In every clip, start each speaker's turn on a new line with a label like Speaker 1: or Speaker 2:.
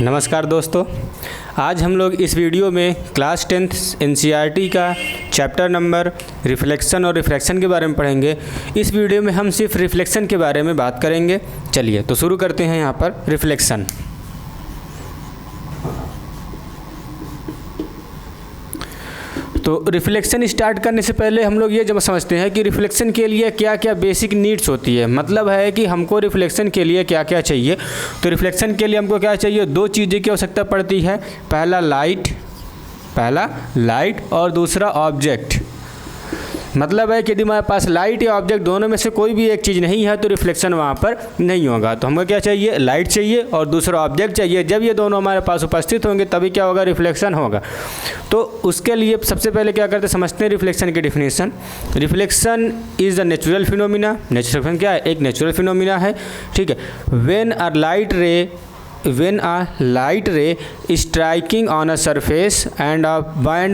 Speaker 1: नमस्कार दोस्तों, आज हम लोग इस वीडियो में क्लास 10th एनसीईआरटी का चैप्टर नंबर रिफ्लेक्शन और रिफ्रैक्शन के बारे में पढ़ेंगे। इस वीडियो में हम सिर्फ रिफ्लेक्शन के बारे में बात करेंगे। चलिए तो शुरू करते हैं यहाँ पर रिफ्लेक्शन। तो रिफ्लेक्शन स्टार्ट करने से पहले हम लोग ये जब समझते हैं कि रिफ्लेक्शन के लिए क्या क्या बेसिक नीड्स होती है, मतलब है कि हमको रिफ्लेक्शन के लिए क्या क्या चाहिए। तो रिफ्लेक्शन के लिए हमको क्या चाहिए, दो चीज़ें की आवश्यकता पड़ती है। पहला लाइट और दूसरा ऑब्जेक्ट। मतलब है कि यदि हमारे पास लाइट या ऑब्जेक्ट दोनों में से कोई भी एक चीज़ नहीं है तो रिफ्लेक्शन वहाँ पर नहीं होगा। तो हमको क्या चाहिए, लाइट चाहिए और दूसरा ऑब्जेक्ट चाहिए। जब ये दोनों हमारे पास उपस्थित होंगे तभी क्या होगा, रिफ्लेक्शन होगा। तो उसके लिए सबसे पहले क्या करते हैं, समझते हैं रिफ्लेक्शन की definition. Reflection is a natural phenomena. Natural क्या है, एक नेचुरल फिनोमिना है, ठीक है। व्हेन अ लाइट रे striking on a surface and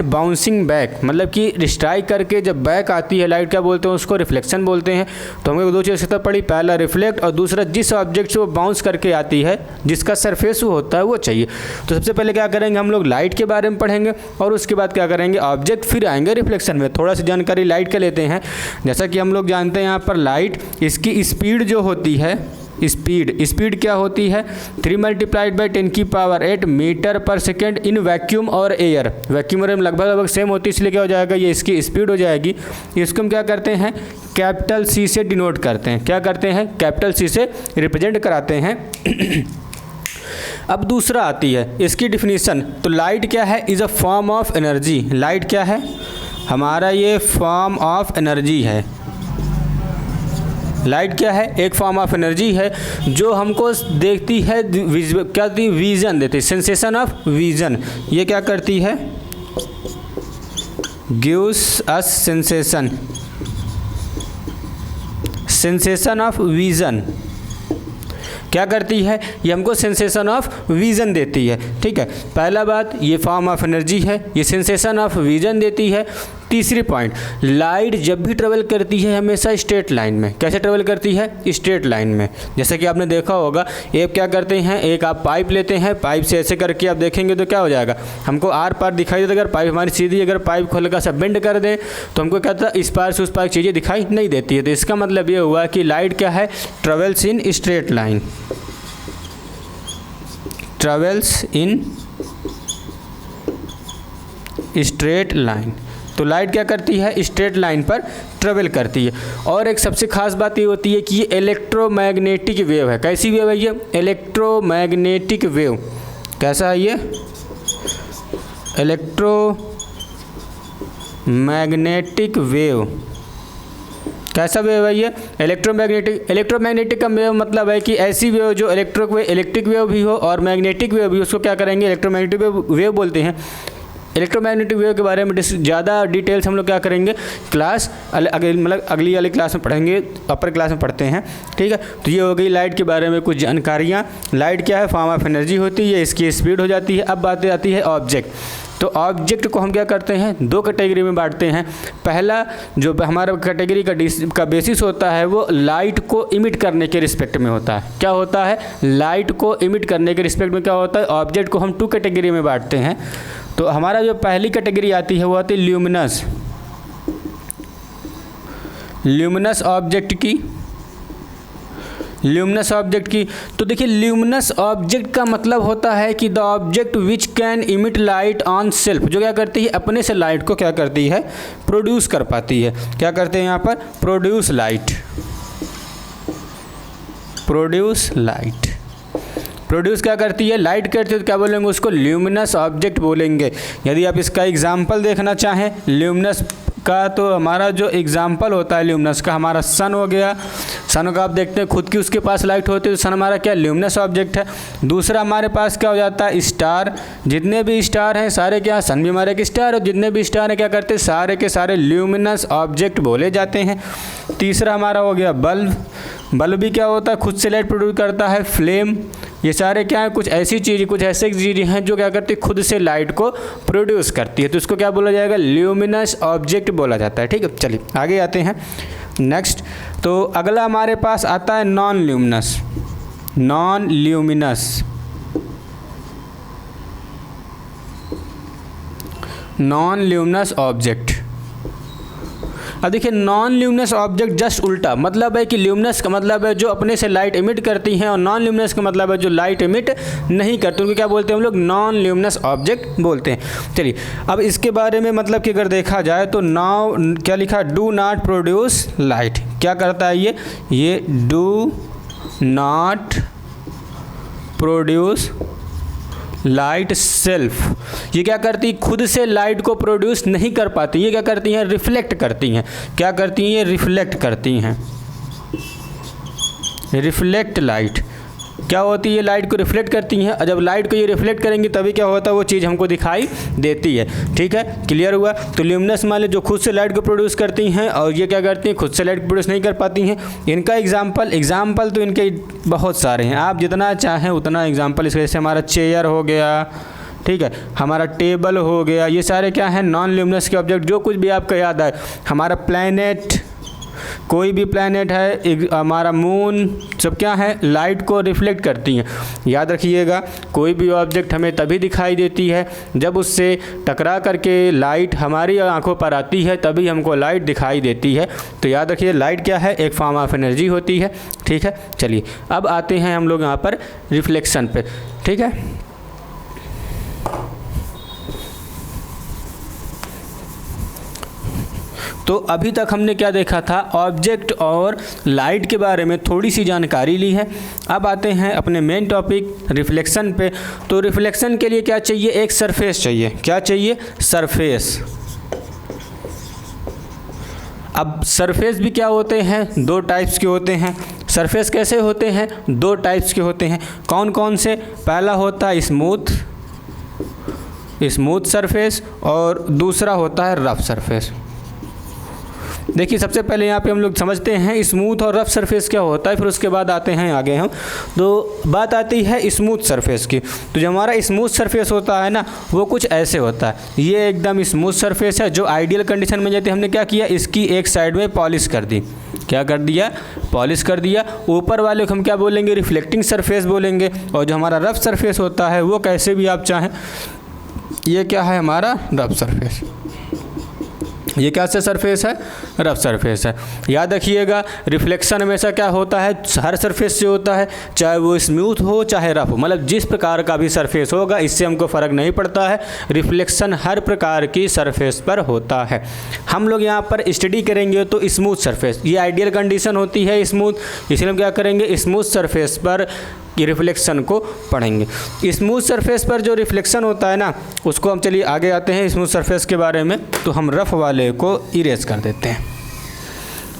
Speaker 1: bouncing back, मतलब कि स्ट्राइक करके जब बैक आती है लाइट, क्या बोलते हैं उसको, रिफ्लेक्शन बोलते हैं। तो हमें दो चीज़ आवश्यकता पड़ी, पहला रिफ्लेक्ट और दूसरा जिस ऑब्जेक्ट से वो बाउंस करके आती है, जिसका सरफेस वो होता है वो चाहिए। तो सबसे पहले क्या करेंगे, हम लोग लाइट के बारे में पढ़ेंगे और उसके बाद क्या करेंगे, ऑब्जेक्ट, फिर आएंगे रिफ्लेक्शन में। थोड़ा सी जानकारी लाइट का लेते हैं। जैसा कि हम लोग जानते हैं यहाँ पर लाइट, इसकी स्पीड जो होती है, स्पीड क्या होती है, 3 × 10⁸ मीटर पर सेकेंड इन वैक्यूम और एयर। वैक्यूम और एयर लगभग सेम होती है, इसलिए क्या हो जाएगा, ये इसकी स्पीड हो जाएगी। इसको हम क्या करते हैं, कैपिटल सी से डिनोट करते हैं। क्या करते हैं, कैपिटल सी से रिप्रेजेंट कराते हैं। अब दूसरा आती है इसकी डिफिनीशन। तो लाइट क्या है, is a form of energy. Light क्या है हमारा, ये फॉर्म ऑफ एनर्जी है। लाइट क्या है, एक फॉर्म ऑफ एनर्जी है जो हमको देखती है, क्या दी, विज़न देती है, सेंसेशन ऑफ विज़न। ये क्या करती है, gives us sensation of vision. क्या करती है, ये हमको सेंसेशन ऑफ विज़न देती है, ठीक है। पहला बात, ये फॉर्म ऑफ एनर्जी है, ये सेंसेशन ऑफ विज़न देती है। तीसरी पॉइंट, लाइट जब भी ट्रेवल करती है हमेशा स्ट्रेट लाइन में। कैसे ट्रेवल करती है, स्ट्रेट लाइन में। जैसा कि आपने देखा होगा, एक क्या करते हैं, एक आप पाइप लेते हैं, पाइप से ऐसे करके आप देखेंगे तो क्या हो जाएगा, हमको आर पार दिखाई देता। अगर पाइप हमारी सीधी, अगर पाइप को हल्का सा बेंड कर दें तो हमको क्या था, इस पार से उस पार चीज़ें दिखाई नहीं देती है। तो इसका मतलब ये हुआ कि लाइट क्या है, travels in straight line, travels in straight line. तो लाइट क्या करती है, स्ट्रेट लाइन पर ट्रेवल करती है। और एक सबसे खास बात ये होती है कि ये इलेक्ट्रोमैग्नेटिक वेव है। कैसी वेव है ये, इलेक्ट्रोमैग्नेटिक वेव। कैसा है ये, इलेक्ट्रोमैग्नेटिक वेव। कैसा वेव है ये, इलेक्ट्रोमैग्नेटिक का वेव मतलब है कि ऐसी वेव जो इलेक्ट्रिक वेव भी हो और मैग्नेटिक वेव भी, उसको क्या करेंगे, इलेक्ट्रोमैग्नेटिक वेव बोलते हैं। इलेक्ट्रोमैग्नेटिक वेव के बारे में ज़्यादा डिटेल्स हम लोग क्या करेंगे, क्लास अगली वाली क्लास में पढ़ेंगे, अपर क्लास में पढ़ते हैं, ठीक है। तो ये हो गई लाइट के बारे में कुछ जानकारियाँ। लाइट क्या है, फॉर्म ऑफ एनर्जी होती है, इसकी स्पीड हो जाती है। अब बात आती है ऑब्जेक्ट। तो ऑब्जेक्ट को हम क्या करते हैं, दो कैटेगरी में बांटते हैं। पहला जो हमारा कैटेगरी का बेसिस होता है वो लाइट को इमिट करने के रिस्पेक्ट में होता है। क्या होता है, लाइट को इमिट करने के रिस्पेक्ट में क्या होता है, ऑब्जेक्ट को हम 2 कैटेगरी में बांटते हैं। तो हमारा जो पहली कैटेगरी आती है वो आती है ल्यूमिनस ऑब्जेक्ट की। तो देखिए, ल्यूमिनस ऑब्जेक्ट का मतलब होता है कि the object which can emit light on self, जो क्या करती है, अपने से लाइट को क्या करती है, प्रोड्यूस कर पाती है। क्या करते हैं यहाँ पर, प्रोड्यूस क्या करती है, लाइट करती है। तो क्या बोलेंगे उसको, ल्यूमिनस ऑब्जेक्ट बोलेंगे। यदि आप इसका एग्जाम्पल देखना चाहें ल्यूमिनस का, तो हमारा जो एग्जाम्पल होता है ल्यूमिनस का, हमारा सन हो गया। सन का आप देखते हैं खुद की उसके पास लाइट होती है, तो सन हमारा क्या, ल्यूमिनस ऑब्जेक्ट है। दूसरा हमारे पास क्या हो जाता है, स्टार। जितने भी स्टार हैं सारे क्या, सन भी हमारे एक स्टार, और जितने भी स्टार हैं क्या करते हैं, सारे के सारे ल्यूमिनस ऑब्जेक्ट बोले जाते हैं। तीसरा हमारा हो गया बल्ब भी क्या होता है, खुद से लाइट प्रोड्यूस करता है। फ्लेम, ये सारे क्या है, कुछ ऐसी चीज़ें हैं जो क्या करती है, खुद से लाइट को प्रोड्यूस करती है। तो इसको क्या बोला जाएगा, ल्यूमिनस ऑब्जेक्ट बोला जाता है, ठीक है। चलिए आगे आते हैं नेक्स्ट। तो अगला हमारे पास आता है non luminous. Non luminous object. अब देखिए नॉन ल्यूमिनस ऑब्जेक्ट जस्ट उल्टा, मतलब है कि ल्यूमिनस का मतलब है जो अपने से लाइट इमिट करती हैं और नॉन ल्यूमिनस का मतलब है जो लाइट इमिट नहीं करती, उनको क्या बोलते हैं हम लोग? नॉन ल्यूमिनस ऑब्जेक्ट बोलते हैं। चलिए अब इसके बारे में मतलब कि अगर देखा जाए तो नाउ क्या लिखा? Do not produce light. क्या करता है ये do not produce light self. ये क्या करती? खुद से लाइट को प्रोड्यूस नहीं कर पाती, ये क्या करती हैं? रिफ्लेक्ट करती हैं। क्या करती हैं? ये रिफ्लेक्ट करती हैं। रिफ्लेक्ट लाइट क्या होती है? लाइट को रिफ्लेक्ट करती हैं, और जब लाइट को ये रिफ्लेक्ट करेंगी तभी क्या होता है? वो चीज़ हमको दिखाई देती है। ठीक है, क्लियर हुआ? तो ल्यूमिनस मान लो जो खुद से लाइट को प्रोड्यूस करती हैं, और ये क्या करती हैं? खुद से लाइट प्रोड्यूस नहीं कर पाती हैं। इनका एग्जाम्पल तो इनके बहुत सारे हैं, आप जितना चाहें उतना एग्जाम्पल। इसके जैसे हमारा चेयर हो गया, ठीक है, हमारा टेबल हो गया, ये सारे क्या हैं? नॉन ल्यूमिनस के ऑब्जेक्ट। जो कुछ भी आपको याद आए, हमारा प्लैनेट, कोई भी प्लैनेट है, हमारा मून, सब क्या है? लाइट को रिफ्लेक्ट करती हैं। याद रखिएगा, कोई भी ऑब्जेक्ट हमें तभी दिखाई देती है जब उससे टकरा करके लाइट हमारी आंखों पर आती है, तभी हमको लाइट दिखाई देती है। तो याद रखिए लाइट क्या है? एक फॉर्म ऑफ एनर्जी होती है। ठीक है, चलिए अब आते हैं हम लोग यहाँ पर रिफ्लेक्शन पे। ठीक है, तो अभी तक हमने क्या देखा था? ऑब्जेक्ट और लाइट के बारे में थोड़ी सी जानकारी ली है। अब आते हैं अपने मेन टॉपिक रिफ्लेक्शन पे। तो रिफ्लेक्शन के लिए क्या चाहिए? एक सरफेस चाहिए। क्या चाहिए? सरफेस। अब सरफेस भी क्या होते हैं? दो टाइप्स के होते हैं। सरफेस कैसे होते हैं? दो टाइप्स के होते हैं। कौन कौन से? पहला होता है स्मूथ सरफेस, और दूसरा होता है रफ सरफेस। देखिए सबसे पहले यहाँ पे हम लोग समझते हैं स्मूथ और रफ सरफेस क्या होता है, फिर उसके बाद आते हैं आगे हम। तो बात आती है स्मूथ सरफेस की। तो जो हमारा स्मूथ सरफेस होता है ना, वो कुछ ऐसे होता है। ये एकदम स्मूथ सरफेस है, जो आइडियल कंडीशन में जाती है। हमने क्या किया? इसकी एक साइड में पॉलिश कर दी। क्या कर दिया? पॉलिश कर दिया। ऊपर वाले को हम क्या बोलेंगे? रिफ्लेक्टिंग सरफेस बोलेंगे। और जो हमारा रफ सरफेस होता है वो कैसे भी आप चाहें, ये क्या है? हमारा रफ सरफेस। ये क्या से सरफेस है? रफ सरफेस है। याद रखिएगा रिफ्लेक्शन हमेशा क्या होता है? हर सरफेस से होता है, चाहे वो स्मूथ हो चाहे रफ हो, मतलब जिस प्रकार का भी सरफेस होगा इससे हमको फ़र्क नहीं पड़ता है। रिफ्लेक्शन हर प्रकार की सरफेस पर होता है। हम लोग यहाँ पर स्टडी करेंगे तो स्मूथ सरफेस, ये आइडियल कंडीशन होती है स्मूथ, इसलिए हम क्या करेंगे? स्मूथ सरफेस पर रिफ्लेक्शन को पढ़ेंगे। स्मूथ सरफेस पर जो रिफ्लेक्शन होता है ना, उसको हम, चलिए आगे आते हैं स्मूथ सरफेस के बारे में। तो हम रफ वाले को इरेज कर देते हैं।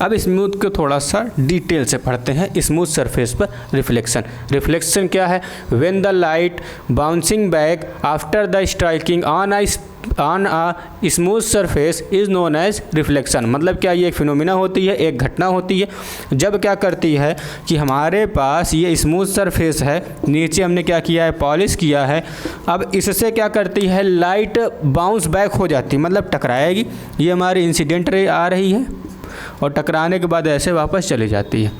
Speaker 1: अब स्मूथ को थोड़ा सा डिटेल से पढ़ते हैं। स्मूथ सरफेस पर रिफ्लेक्शन क्या है? When the light bouncing back after the striking on a smooth surface is known as reflection. मतलब क्या? ये एक फिनोमिना होती है, एक घटना होती है, जब क्या करती है कि हमारे पास ये स्मूथ सरफेस है, नीचे हमने क्या किया है? पॉलिश किया है। अब इससे क्या करती है? लाइट बाउंस बैक हो जाती है, मतलब टकराएगी। ये हमारी इंसिडेंट रे आ रही है और टकराने के बाद ऐसे वापस चली जाती है।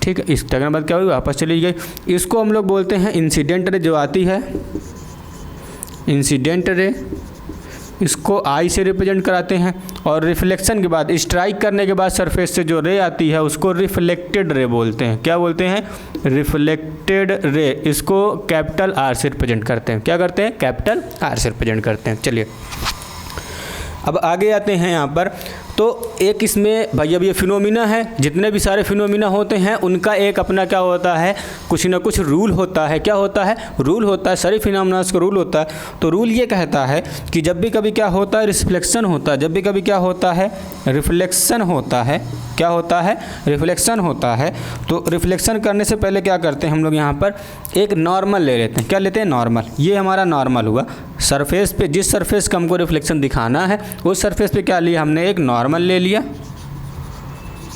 Speaker 1: ठीक है, इस टकराने के बाद क्या हुई? वापस चली गई। इसको हम लोग बोलते हैं इंसिडेंट रे। जो आती है इंसिडेंट रे, इसको आई से रिप्रेजेंट कराते हैं। और रिफ्लेक्शन के बाद, स्ट्राइक करने के बाद सरफेस से जो रे आती है उसको रिफ्लेक्टेड रे बोलते हैं। क्या बोलते हैं? Reflected ray. इसको कैपिटल आर से रिप्रेजेंट करते हैं। क्या करते हैं? कैपिटल आर से रिप्रेजेंट करते हैं। चलिए अब आगे आते हैं यहाँ पर। तो एक इसमें भाई अब ये फिनोमिना है, जितने भी सारे फिनोमिना होते हैं उनका एक अपना क्या होता है? कुछ ना कुछ रूल होता है। क्या होता है? रूल होता है। सारी फिनोमिनास का रूल होता है। तो रूल ये कहता है कि जब भी कभी क्या होता है? रिफ्लेक्शन होता है। जब भी कभी क्या होता है? रिफ्लेक्शन होता है। क्या होता है? रिफ्लेक्शन होता है। तो रिफ्लेक्शन करने से पहले क्या करते हैं हम लोग? यहाँ पर एक नॉर्मल ले लेते हैं। क्या लेते हैं? नॉर्मल। ये हमारा नॉर्मल हुआ। सरफेस पे जिस सरफेस का हमको रिफ्लेक्शन दिखाना है उस सरफेस पे क्या लिया हमने? एक नॉर्मल ले लिया।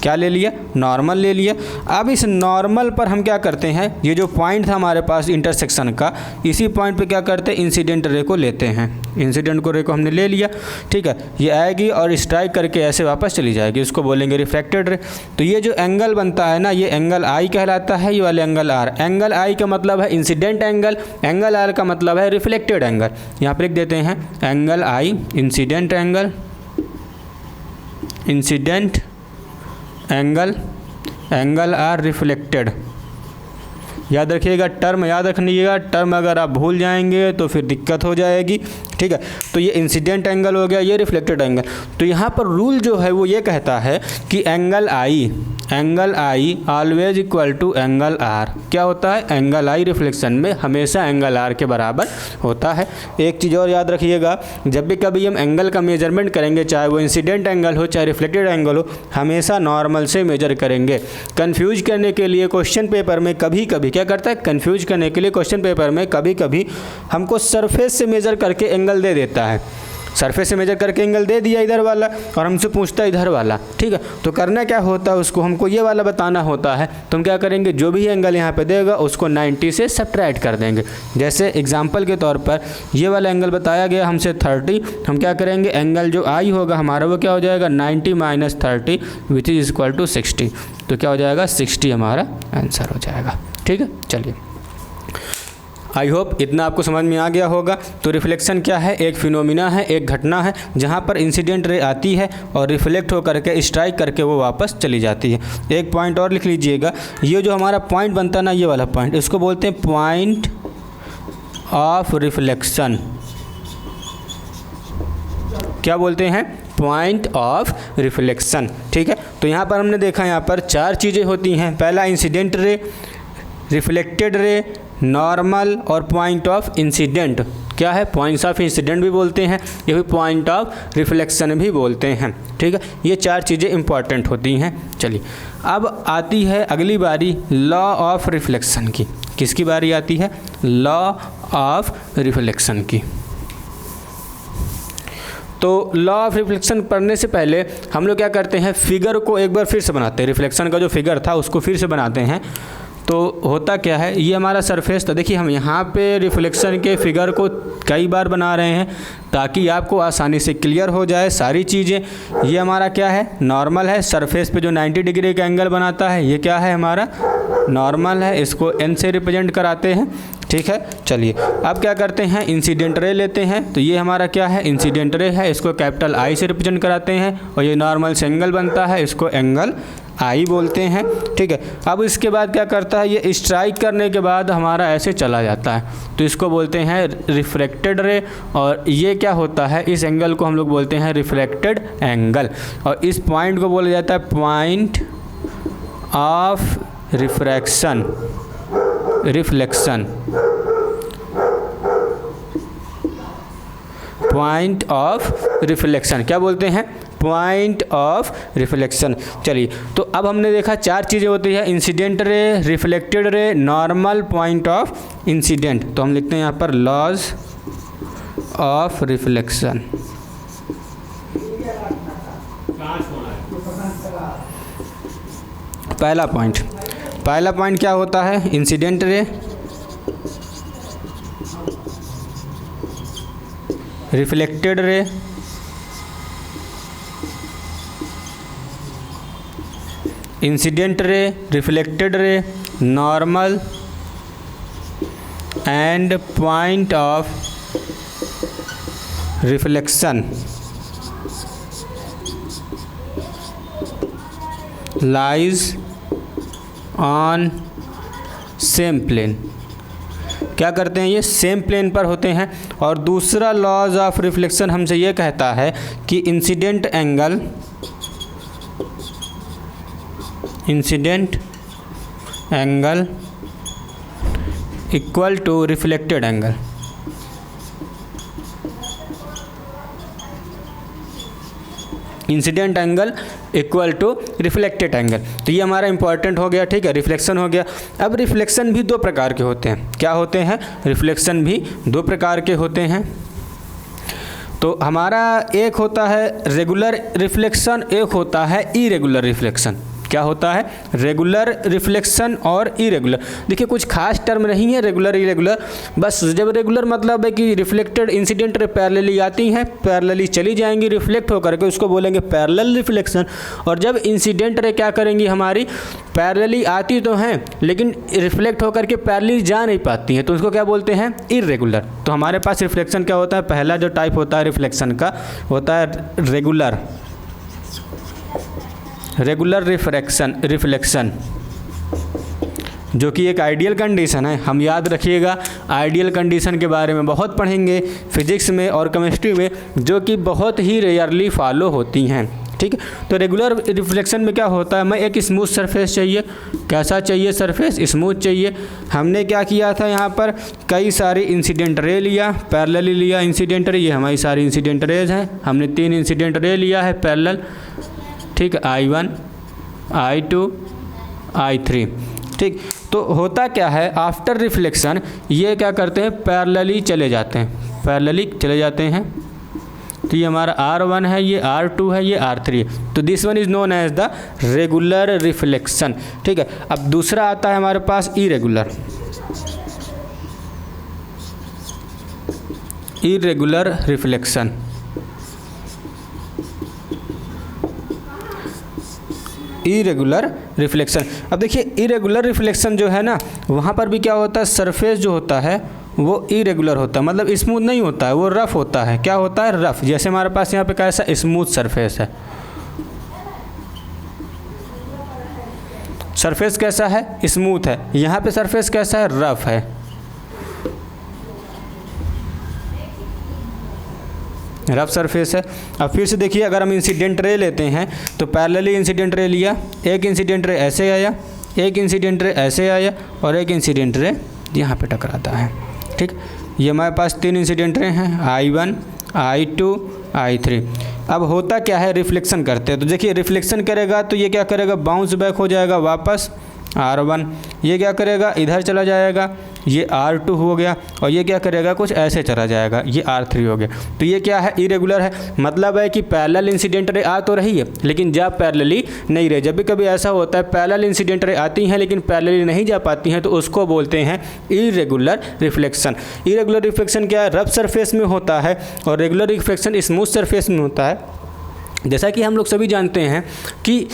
Speaker 1: क्या ले लिया, नॉर्मल ले लिया। अब इस नॉर्मल पर हम क्या करते हैं, ये जो पॉइंट था हमारे पास इंटरसेक्शन का, इसी पॉइंट पे क्या करते हैं, इंसिडेंट रे को लेते हैं। इंसिडेंट को रे को हमने ले लिया, ठीक है, ये आएगी और स्ट्राइक करके ऐसे वापस चली जाएगी, इसको बोलेंगे रिफ्रैक्टेड रे। तो ये जो एंगल बनता है ना, ये एंगल आई कहलाता है, ये वाले एंगल आर। एंगल आई का मतलब है इंसिडेंट एंगल, एंगल आर का मतलब है रिफ्लेक्टेड एंगल। यहाँ पर लिख देते हैं angle i incident angle, incident angle, angle r reflected. याद रखिएगा, टर्म याद रखिएगा, टर्म अगर आप भूल जाएंगे तो फिर दिक्कत हो जाएगी, ठीक है। तो ये इंसिडेंट एंगल हो गया, ये रिफ्लेक्टेड एंगल। तो यहाँ पर रूल जो है वो ये कहता है कि angle i always equal to angle r. क्या होता है, एंगल आई रिफ्लेक्शन में हमेशा एंगल आर के बराबर होता है। एक चीज़ और याद रखिएगा, जब भी कभी हम एंगल का मेजरमेंट करेंगे, चाहे वो इंसिडेंट एंगल हो चाहे रिफ्लेक्टेड एंगल हो, हमेशा नॉर्मल से मेजर करेंगे। कन्फ्यूज करने के लिए क्वेश्चन पेपर में कभी कभी क्या करता है, कन्फ्यूज करने के लिए क्वेश्चन पेपर में कभी कभी हमको सरफेस से मेजर करके एंगल दे देता है। सरफेस से मेजर करके एंगल दे दिया इधर वाला, और हमसे पूछता है इधर वाला, ठीक है। तो करना क्या होता है, उसको हमको ये वाला बताना होता है। तो हम क्या करेंगे, जो भी एंगल यहाँ पे देगा उसको 90 से सब्ट्रैक्ट कर देंगे। जैसे एग्जांपल के तौर पर ये वाला एंगल बताया गया हमसे 30, हम क्या करेंगे, एंगल जो आई होगा हमारा वो क्या हो जाएगा, 90 minus 30 which is equal to 60। तो क्या हो जाएगा, 60 हमारा आंसर हो जाएगा, ठीक है। चलिए, आई होप इतना आपको समझ में आ गया होगा। तो रिफ्लेक्शन क्या है, एक फिनोमिना है, एक घटना है जहाँ पर इंसिडेंट रे आती है और रिफ्लेक्ट होकर के स्ट्राइक करके वो वापस चली जाती है। एक पॉइंट और लिख लीजिएगा, ये जो हमारा पॉइंट बनता है ना, ये वाला पॉइंट, इसको बोलते हैं पॉइंट ऑफ रिफ्लेक्शन। क्या बोलते हैं, पॉइंट ऑफ रिफ्लेक्शन, ठीक है। तो यहाँ पर हमने देखा, यहाँ पर 4 चीज़ें होती हैं। पहला incident ray, reflected ray, normal और पॉइंट ऑफ इंसिडेंट। क्या है, पॉइंट्स ऑफ इंसिडेंट भी बोलते हैं, ये भी पॉइंट ऑफ रिफ्लेक्शन भी बोलते हैं, ठीक है। ये 4 चीज़ें इंपॉर्टेंट होती हैं। चलिए, अब आती है अगली बारी लॉ ऑफ रिफ्लेक्शन की। किसकी बारी आती है, लॉ ऑफ रिफ्लेक्शन की। तो लॉ ऑफ रिफ्लेक्शन पढ़ने से पहले हम लोग क्या करते हैं, फिगर को एक बार फिर से बनाते हैं। रिफ्लेक्शन का जो फिगर था उसको फिर से बनाते हैं। तो होता क्या है, ये हमारा सरफेस था। देखिए, हम यहाँ पे रिफ्लेक्शन के फिगर को कई बार बना रहे हैं ताकि आपको आसानी से क्लियर हो जाए सारी चीज़ें। ये हमारा क्या है, नॉर्मल है। सरफेस पे जो 90 डिग्री का एंगल बनाता है ये क्या है, हमारा नॉर्मल है। इसको एन से रिप्रेजेंट कराते हैं, ठीक है। चलिए, अब क्या करते हैं, इंसिडेंट रे लेते हैं। तो ये हमारा क्या है, इंसिडेंट रे है, इसको कैपिटल आई से रिप्रेजेंट कराते हैं, और ये नॉर्मल से एंगल बनता है, इसको एंगल आई बोलते हैं, ठीक है। अब इसके बाद क्या करता है, ये स्ट्राइक करने के बाद हमारा ऐसे चला जाता है, तो इसको बोलते हैं रिफ्रैक्टेड रे। और ये क्या होता है, इस एंगल को हम लोग बोलते हैं रिफ्लेक्टेड एंगल, और इस पॉइंट को बोला जाता है point of refraction, reflection, point of reflection. क्या बोलते हैं, पॉइंट ऑफ रिफ्लेक्शन। चलिए, तो अब हमने देखा 4 चीज़ें होती है, incident ray, reflected ray, normal, point of incident. तो हम लिखते हैं यहाँ पर लॉज ऑफ रिफ्लेक्शन। पहला पॉइंट क्या होता है, इंसिडेंट रे, रिफ्लेक्टेड रे, incident ray, reflected ray, normal and point of reflection lies on same plane. क्या करते हैं, ये सेम प्लेन पर होते हैं। और दूसरा लॉज ऑफ रिफ्लेक्शन हमसे ये कहता है कि incident angle equal to reflected angle. Incident angle equal to reflected angle. तो ये हमारा इंपॉर्टेंट हो गया, ठीक है, रिफ्लेक्शन हो गया। अब रिफ्लेक्शन भी 2 प्रकार के होते हैं। क्या होते हैं, रिफ्लेक्शन भी 2 प्रकार के होते हैं। तो हमारा एक होता है रेगुलर रिफ्लेक्शन, एक होता है इरेगुलर रिफ्लेक्शन। क्या होता है, रेगुलर रिफ्लेक्शन और इरेगुलर। देखिए कुछ खास टर्म नहीं है रेगुलर इरेगुलर, बस जब रेगुलर मतलब है कि रिफ्लेक्टेड इंसिडेंट रे पैरेलली आती हैं, पैरेलली चली जाएंगी रिफ्लेक्ट होकर के, उसको बोलेंगे पैरेलल रिफ्लेक्शन। और जब इंसिडेंट रे क्या करेंगी, हमारी पैरेलली आती तो हैं लेकिन रिफ्लेक्ट होकर के पैरेलली जा नहीं पाती हैं, तो उसको क्या बोलते हैं, इरेगुलर। तो हमारे पास रिफ्लेक्शन क्या होता है, पहला जो टाइप होता है रिफ्लेक्शन का होता है रेगुलर रिफ्लेक्शन, जो कि एक आइडियल कंडीशन है। हम याद रखिएगा आइडियल कंडीशन के बारे में बहुत पढ़ेंगे फिजिक्स में और केमिस्ट्री में, जो कि बहुत ही रेयरली फॉलो होती हैं, ठीक है। तो रेगुलर रिफ्लेक्शन में क्या होता है, हमें एक स्मूथ सरफेस चाहिए। कैसा चाहिए सरफेस, स्मूथ चाहिए। हमने क्या किया था, यहाँ पर कई सारी इंसिडेंट रे लिया, पैरेलली लिया इंसिडेंट रे, ये हमारी सारी इंसिडेंट रेज हैं। हमने 3 इंसिडेंट रे लिया है पैरेलल, ठीक है, I1 I2 I3, ठीक। तो होता क्या है, आफ्टर रिफ्लेक्शन ये क्या करते हैं, पैरेलली चले जाते हैं, तो ये हमारा R1 है, ये R2 है, ये R3 है। तो this one is known as the regular reflection, ठीक है। अब दूसरा आता है हमारे पास इरेगुलर रिफ्लेक्शन। इरेगुलर रिफ्लेक्शन, अब देखिए इरेगुलर रिफ्लेक्शन जो है ना, वहाँ पर भी क्या होता है, सरफेस जो होता है वो इरेगुलर होता है, मतलब स्मूथ नहीं होता है, वो रफ़ होता है। क्या होता है, रफ़। जैसे हमारे पास यहाँ पे कैसा स्मूथ सरफेस है, सरफेस कैसा है, स्मूथ है। यहाँ पे सरफेस कैसा है, रफ़ है। रफ सरफेस है। अब फिर से देखिए, अगर हम इंसिडेंट रे लेते हैं तो पैरेलली इंसिडेंट रे लिया, एक इंसिडेंट रे ऐसे आया, एक इंसिडेंट रे ऐसे आया और एक इंसिडेंट रे यहाँ पे टकराता है, ठीक। ये हमारे पास 3 इंसिडेंट रे हैं, I1 I2 I3। अब होता क्या है, रिफ्लेक्शन करते हैं। तो देखिए रिफ्लेक्शन करेगा तो ये क्या करेगा, बाउंस बैक हो जाएगा वापस R1, ये क्या करेगा, इधर चला जाएगा, ये R2 हो गया, और ये क्या करेगा, कुछ ऐसे चला जाएगा, ये R3 हो गया। तो ये क्या है, इरेगुलर है। मतलब है कि पैरेलल इंसिडेंट रे आ तो रही है लेकिन जा पैरेलली नहीं रहे। जब भी कभी ऐसा होता है पैरेलल इंसिडेंट रे आती हैं लेकिन पैरेलली नहीं जा पाती हैं, तो उसको बोलते हैं इरेगुलर रिफ्लेक्शन। इरेगुलर रिफ्लेक्शन क्या है, रफ सरफेस में होता है और रेगुलर रिफ्लेक्शन स्मूथ सरफेस में होता है। जैसा कि हम लोग सभी जानते हैं कि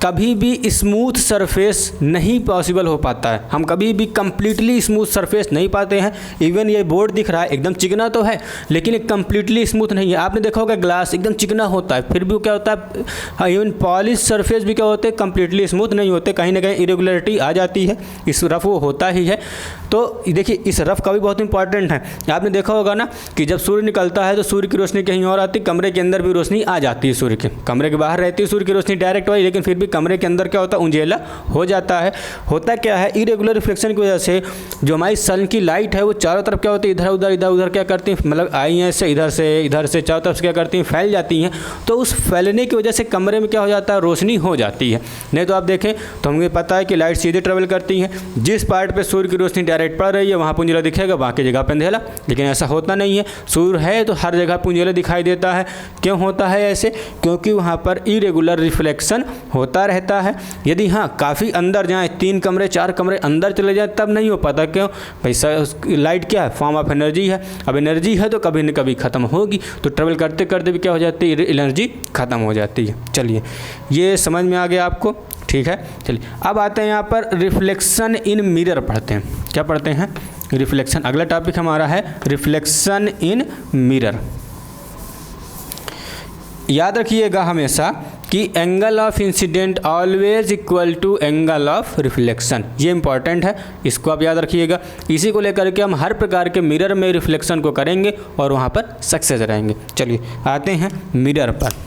Speaker 1: कभी भी स्मूथ सरफेस नहीं पॉसिबल हो पाता है, हम कभी भी कम्प्लीटली स्मूथ सरफेस नहीं पाते हैं। इवन ये बोर्ड दिख रहा है एकदम चिकना तो है लेकिन ये कम्प्लीटली स्मूथ नहीं है। आपने देखा होगा ग्लास एकदम चिकना होता है, फिर भी क्या होता है, इवन पॉलिश सरफेस भी क्या होते हैं, कम्प्लीटली स्मूथ नहीं होते, कहीं ना कहीं इरेगुलरिटी आ जाती है। इस रफ वो होता ही है। तो देखिए इस रफ का भी बहुत इंपॉर्टेंट है। आपने देखा होगा ना कि जब सूर्य निकलता है तो सूर्य की रोशनी कहीं और आती, कमरे के अंदर भी रोशनी आ जाती है सूर्य के, कमरे के बाहर रहती है सूर्य की रोशनी डायरेक्ट वाली, लेकिन फिर भी कमरे के अंदर क्या होता है, उंजेला हो जाता है। होता क्या है, इरेगुलर रिफ्लेक्शन की वजह से जो हमारी सन की लाइट है वो चारों तरफ क्या होती है, इधर उधर क्या करती हैं, मतलब आई हैं से इधर से चारों तरफ से क्या करती हैं, फैल जाती हैं। तो उस फैलने की वजह से कमरे में क्या हो जाता है, रोशनी हो जाती है। नहीं तो आप देखें तो हमें पता है कि लाइट सीधे ट्रेवल करती है, जिस पार्ट पर सूर्य की रोशनी डायरेक्ट पड़ रही है वहाँ पुंजला दिखेगा, बाकी जगह पर अंधेला। लेकिन ऐसा होता नहीं है, सूर्य है तो हर जगह पुंजला दिखाई देता है। क्यों होता है ऐसे, क्योंकि वहाँ पर इरेगुलर रिफ्लेक्शन होता रहता है। यदि हाँ काफ़ी अंदर जाएँ, 3 कमरे 4 कमरे अंदर चले जाए तब नहीं हो पाता। क्यों भाई, लाइट क्या है, फॉर्म ऑफ एनर्जी है। अब एनर्जी है तो कभी न कभी ख़त्म होगी, तो ट्रेवल करते करते भी क्या हो जाती है, एनर्जी ख़त्म हो जाती है। चलिए ये समझ में आ गया आपको, ठीक है। चलिए अब आते हैं यहाँ पर रिफ्लेक्शन इन मिरर पढ़ते हैं। क्या पढ़ते हैं, रिफ्लेक्शन। अगला टॉपिक हमारा है रिफ्लेक्शन इन मिरर। याद रखिएगा हमेशा कि angle of incident always equal to angle of reflection, ये इंपॉर्टेंट है, इसको आप याद रखिएगा। इसी को लेकर के हम हर प्रकार के मिरर में रिफ्लेक्शन को करेंगे और वहाँ पर सक्सेस रहेंगे। चलिए आते हैं मिरर पर।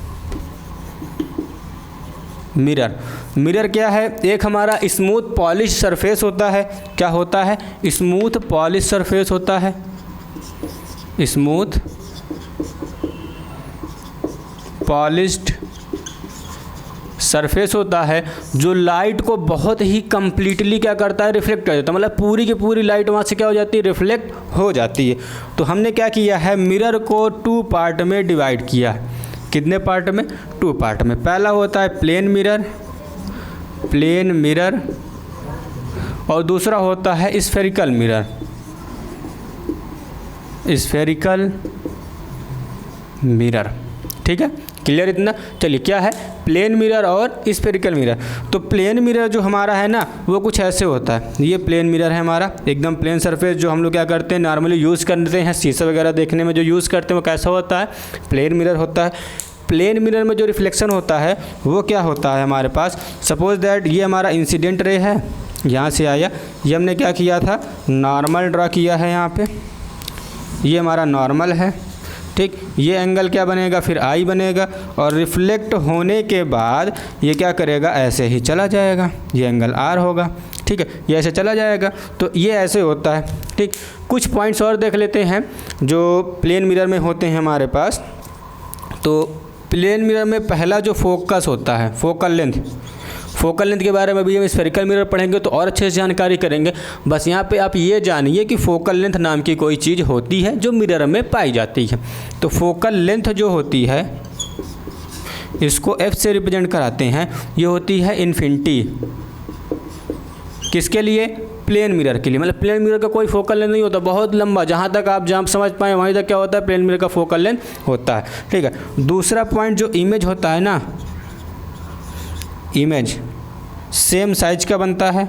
Speaker 1: मिरर क्या है, एक हमारा स्मूथ पॉलिश सरफेस होता है। क्या होता है, स्मूथ पॉलिश सरफेस होता है, स्मूथ पॉलिश्ड सरफेस होता है, जो लाइट को बहुत ही कंप्लीटली क्या करता है, रिफ्लेक्ट कर देता है। मतलब पूरी की पूरी लाइट वहाँ से क्या हो जाती है, रिफ्लेक्ट हो जाती है। तो हमने क्या किया है, मिरर को 2 पार्ट में डिवाइड किया है। कितने पार्ट में, 2 पार्ट में। पहला होता है प्लेन मिरर, प्लेन मिरर और दूसरा होता है स्फेरिकल मिरर। स्फेरिकल मिरर, ठीक है, क्लियर इतना। चलिए क्या है प्लेन मिरर और स्फेरिकल मिरर। तो प्लेन मिरर जो हमारा है ना वो कुछ ऐसे होता है। ये प्लेन मिरर है हमारा, एकदम प्लेन सरफेस जो हम लोग क्या करते हैं नॉर्मली यूज़ करते हैं शीशा वगैरह देखने में जो यूज़ करते हैं वो कैसा होता है, प्लेन मिरर होता है। प्लेन मिरर में जो रिफ्लेक्शन होता है वो क्या होता है हमारे पास, सपोज दैट ये हमारा इंसिडेंट रे है, यहाँ से आया, ये हमने क्या किया था नॉर्मल ड्रा किया है यहाँ पे, ये हमारा नॉर्मल है, ठीक। ये एंगल क्या बनेगा फिर आई बनेगा और रिफ्लेक्ट होने के बाद ये क्या करेगा ऐसे ही चला जाएगा, ये एंगल आर होगा, ठीक है, ये ऐसे चला जाएगा। तो ये ऐसे होता है, ठीक। कुछ पॉइंट्स और देख लेते हैं जो प्लेन मिरर में होते हैं हमारे पास। तो प्लेन मिरर में पहला जो फोकस होता है फोकल लेंथ, फोकल लेंथ के बारे में भी हम स्फेरिकल मिरर पढ़ेंगे तो और अच्छे से जानकारी करेंगे। बस यहाँ पे आप ये जानिए कि फोकल लेंथ नाम की कोई चीज़ होती है जो मिरर में पाई जाती है। तो फोकल लेंथ जो होती है इसको F से रिप्रेजेंट कराते हैं, ये होती है इन्फिनिटी। किसके लिए, प्लेन मिरर के लिए। मतलब प्लेन मिरर का कोई फोकल लेंथ नहीं होता, बहुत लंबा, जहाँ तक आप समझ पाएँ वहीं तक क्या होता है प्लेन मिरर का फोकल लेंथ होता है, ठीक है। दूसरा पॉइंट जो इमेज होता है ना, इमेज सेम साइज का बनता है,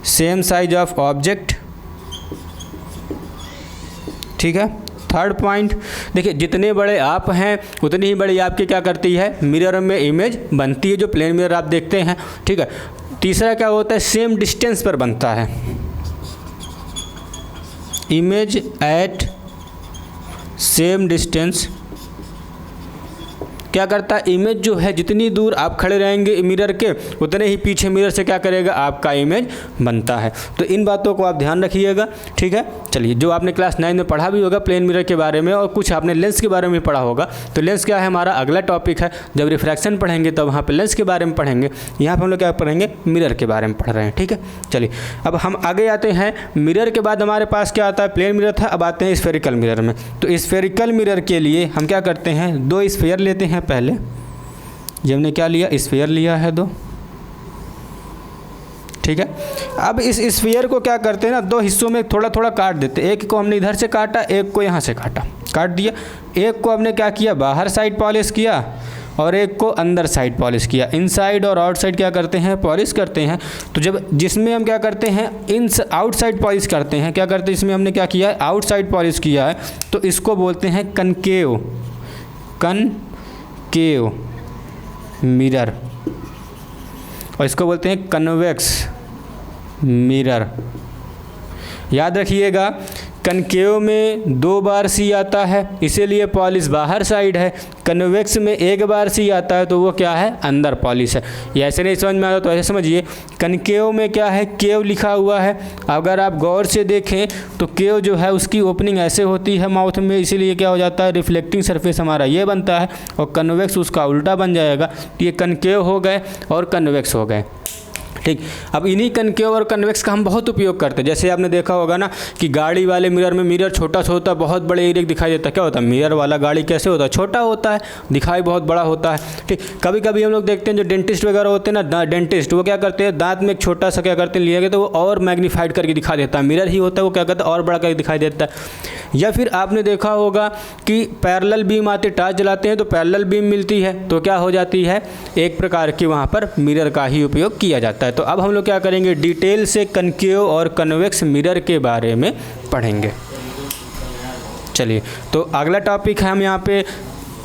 Speaker 1: सेम साइज ऑफ ऑब्जेक्ट, ठीक है। थर्ड पॉइंट देखिए, जितने बड़े आप हैं उतनी ही बड़ी आपकी क्या करती है मिरर में इमेज बनती है, जो प्लेन मिरर आप देखते हैं, ठीक है। तीसरा क्या होता है, सेम डिस्टेंस पर बनता है, इमेज एट सेम डिस्टेंस। क्या करता है, इमेज जो है जितनी दूर आप खड़े रहेंगे मिरर के उतने ही पीछे मिरर से क्या करेगा आपका इमेज बनता है। तो इन बातों को आप ध्यान रखिएगा, ठीक है। चलिए, जो आपने क्लास 9 में पढ़ा भी होगा प्लेन मिरर के बारे में और कुछ आपने लेंस के बारे में पढ़ा होगा। तो लेंस क्या है हमारा अगला टॉपिक है, जब रिफ्रैक्शन पढ़ेंगे तब वहाँ पर लेंस के बारे में पढ़ेंगे। यहाँ पर हम लोग क्या पढ़ेंगे, मिरर के बारे में पढ़ रहे हैं, ठीक है। चलिए अब हम आगे आते हैं। मिरर के बाद हमारे पास क्या आता है, प्लेन मिरर था, अब आते हैं स्फेरिकल मिरर में। तो स्फेरिकल मिरर के लिए हम क्या करते हैं, दो स्फीयर लेते हैं। पहले ये हमने क्या लिया, स्फीयर लिया है दो, ठीक है। अब इस स्फीयर को क्या करते हैं ना, दो हिस्सों में थोड़ा थोड़ा काट देते। एक को हमने इधर से काटा, एक को यहाँ से काट दिया। एक को हमने क्या किया, बाहर साइड पॉलिश किया और एक को अंदर साइड पॉलिश किया। इनसाइड और आउटसाइड क्या करते हैं, पॉलिश करते हैं। तो जब जिसमें हम क्या करते हैं, आउटसाइड पॉलिश करते हैं, क्या करते हैं इसमें हमने क्या किया है, आउटसाइड पॉलिश किया है, तो इसको बोलते हैं कनकेव मिरर, और इसको बोलते हैं कन्वेक्स मिरर। याद रखिएगा, कनकेव में 2 बार सी आता है, इसीलिए पॉलिश बाहर साइड है। कन्वेक्स में 1 बार सी आता है तो वो क्या है, अंदर पॉलिश है। ये ऐसे नहीं समझ में आता तो ऐसे समझिए, कनकेव में क्या है, केव लिखा हुआ है। अगर आप गौर से देखें तो केव जो है उसकी ओपनिंग ऐसे होती है माउथ में, इसीलिए क्या हो जाता है, रिफ्लेक्टिंग सरफेस हमारा ये बनता है और कन्वेक्स उसका उल्टा बन जाएगा। तो ये कनकेव हो गए और कन्वेक्स हो गए, ठीक। अब इन्हीं कनकेव और कन्वेक्स का हम बहुत उपयोग करते हैं। जैसे आपने देखा होगा ना कि गाड़ी वाले मिरर में मिरर छोटा सा होता है, बहुत बड़े एरिया दिखाई देता है। क्या होता है, मिरर वाला गाड़ी कैसे होता है, छोटा होता है, दिखाई बहुत बड़ा होता है, ठीक। कभी कभी हम लोग देखते हैं जो डेंटिस्ट वगैरह होते हैं ना, डेंटिस्ट वो क्या करते हैं, दांत में एक छोटा सा क्या करते हैं लिया गया तो वो और मैग्नीफाइड करके दिखा देता है। मिरर ही होता है, वो क्या करता है और बड़ा करके दिखाई देता है। या फिर आपने देखा होगा कि पैरेलल बीम आते, टॉर्च जलाते हैं तो पैरेलल बीम मिलती है, तो क्या हो जाती है, एक प्रकार की वहाँ पर मिरर का ही उपयोग किया जाता है। तो अब हम लोग क्या करेंगे, डिटेल से कनकेव और कन्वेक्स मिरर के बारे में पढ़ेंगे। चलिए, तो अगला टॉपिक है, हम यहाँ पे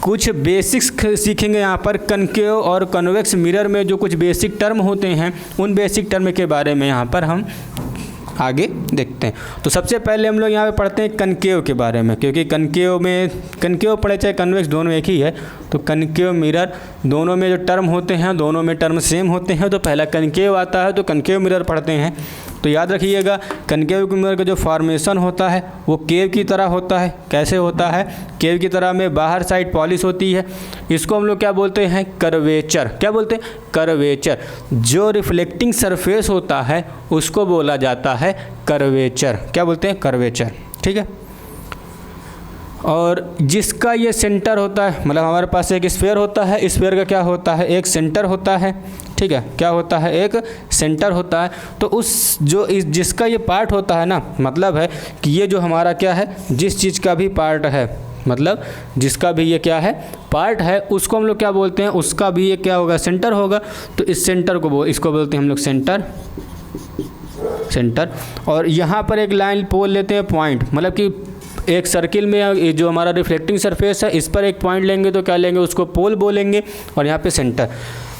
Speaker 1: कुछ बेसिक्स सीखेंगे। यहाँ पर कनकेव और कन्वेक्स मिरर में जो कुछ बेसिक टर्म होते हैं उन बेसिक टर्म के बारे में यहाँ पर हम आगे देखते हैं। तो सबसे पहले हम लोग यहाँ पे पढ़ते हैं कनकेव के बारे में, क्योंकि कनकेव पढ़े चाहे कन्वेक्स दोनों एक ही है। तो कनकेव मिरर दोनों में जो टर्म होते हैं दोनों में टर्म सेम होते हैं। तो पहला कनकेव आता है तो कनकेव मिरर पढ़ते हैं। तो याद रखिएगा, कनकेव मिरर का जो फॉर्मेशन होता है वो केव की तरह होता है। कैसे होता है, केव की तरह में बाहर साइड पॉलिश होती है। इसको हम लोग क्या बोलते हैं, कर्वेचर। क्या बोलते हैं, कर्वेचर। जो रिफ्लेक्टिंग सरफेस होता है उसको बोला जाता है कर्वेचर। क्या बोलते हैं, कर्वेचर, ठीक है। और जिसका ये सेंटर होता है, मतलब हमारे पास एक स्फीयर होता है, स्फीयर का क्या होता है, एक सेंटर होता है, ठीक है, क्या होता है, एक सेंटर होता है। तो उस जो इस जिसका ये पार्ट होता है ना, मतलब है कि ये जो हमारा क्या है, जिस चीज़ का भी पार्ट है, मतलब जिसका भी ये क्या है, पार्ट है, उसको हम लोग क्या बोलते हैं, उसका भी ये क्या होगा, सेंटर होगा। तो इस सेंटर को इसको बोलते हैं हम लोग सेंटर। और यहाँ पर एक लाइन पोल लेते हैं पॉइंट, मतलब कि एक सर्किल में जो हमारा रिफ्लेक्टिंग सरफेस है, इस पर एक पॉइंट लेंगे तो क्या लेंगे, उसको पोल बोलेंगे, और यहाँ पे सेंटर।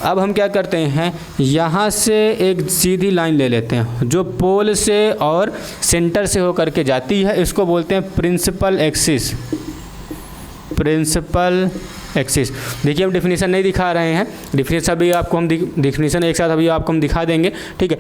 Speaker 1: अब हम क्या करते हैं, यहाँ से एक सीधी लाइन ले लेते हैं जो पोल से और सेंटर से होकर के जाती है, इसको बोलते हैं प्रिंसिपल एक्सिस। प्रिंसिपल एक्सिस, देखिए हम डिफिनीशन नहीं दिखा रहे हैं, डिफिनीशन अभी आपको हम डिफिनीशन एक साथ अभी आपको हम दिखा देंगे, ठीक है।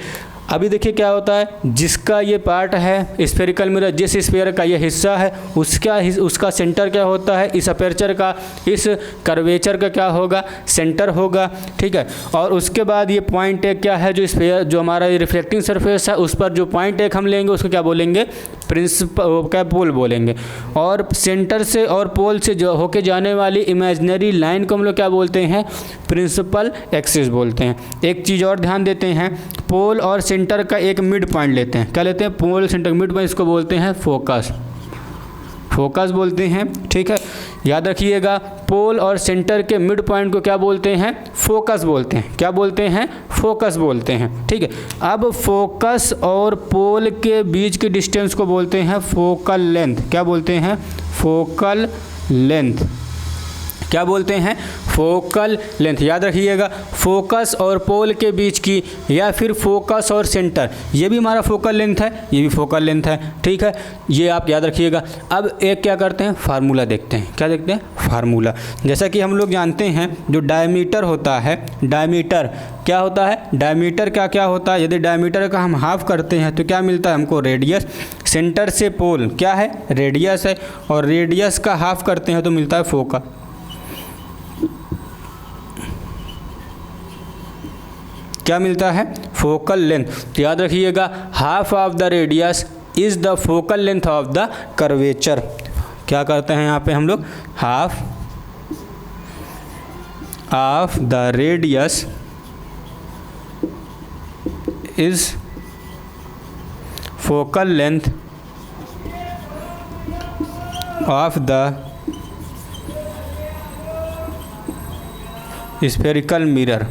Speaker 1: अभी देखिए क्या होता है, जिसका ये पार्ट है स्फेरिकल मिरर, जिस स्फीयर का ये हिस्सा है उसका सेंटर क्या होता है, इस अपर्चर का, इस कर्वेचर का क्या होगा, सेंटर होगा, ठीक है। और उसके बाद ये पॉइंट एक क्या है, जो स्फीयर जो हमारा रिफ्लेक्टिंग सरफेस है उस पर जो पॉइंट एक हम लेंगे उसको क्या बोलेंगे, प्रिंसिपल क्या पोल बोलेंगे। और सेंटर से और पोल से जो होके जाने वाली इमेजिनरी लाइन को हम लोग क्या बोलते हैं, प्रिंसिपल एक्सिस बोलते हैं। एक चीज़ और ध्यान देते हैं, पोल और सेंटर का एक मिड पॉइंट लेते हैं, क्या लेते हैं, पोल सेंटर मिड पॉइंट, इसको बोलते हैं फोकस। फोकस बोलते हैं, ठीक है, याद रखिएगा। पोल और सेंटर के मिड पॉइंट को क्या बोलते हैं, फोकस बोलते हैं। क्या बोलते हैं, फोकस बोलते हैं, ठीक है। अब फोकस और पोल के बीच की डिस्टेंस को बोलते हैं फोकल लेंथ। क्या बोलते हैं, फोकल लेंथ। क्या बोलते हैं, फोकल लेंथ। याद रखिएगा, फोकस और पोल के बीच की, या फिर फोकस और सेंटर, ये भी हमारा फोकल लेंथ है, ये भी फोकल लेंथ है, ठीक है, ये आप याद रखिएगा। अब एक क्या करते हैं, फार्मूला देखते हैं। क्या देखते हैं, फार्मूला। जैसा कि हम लोग जानते हैं जो डायमीटर होता है, डायमीटर क्या होता है, डायमीटर का क्या होता है, यदि डायमीटर का हम हाफ करते हैं तो क्या मिलता है हमको, रेडियस। सेंटर से पोल क्या है, रेडियस है, और रेडियस का हाफ करते हैं तो मिलता है फोकल। क्या मिलता है, फोकल लेंथ। तो याद रखिएगा, half of the radius is the focal length of the curvature. क्या करते हैं यहाँ पे हम लोग, half of the radius is focal length of the spherical mirror,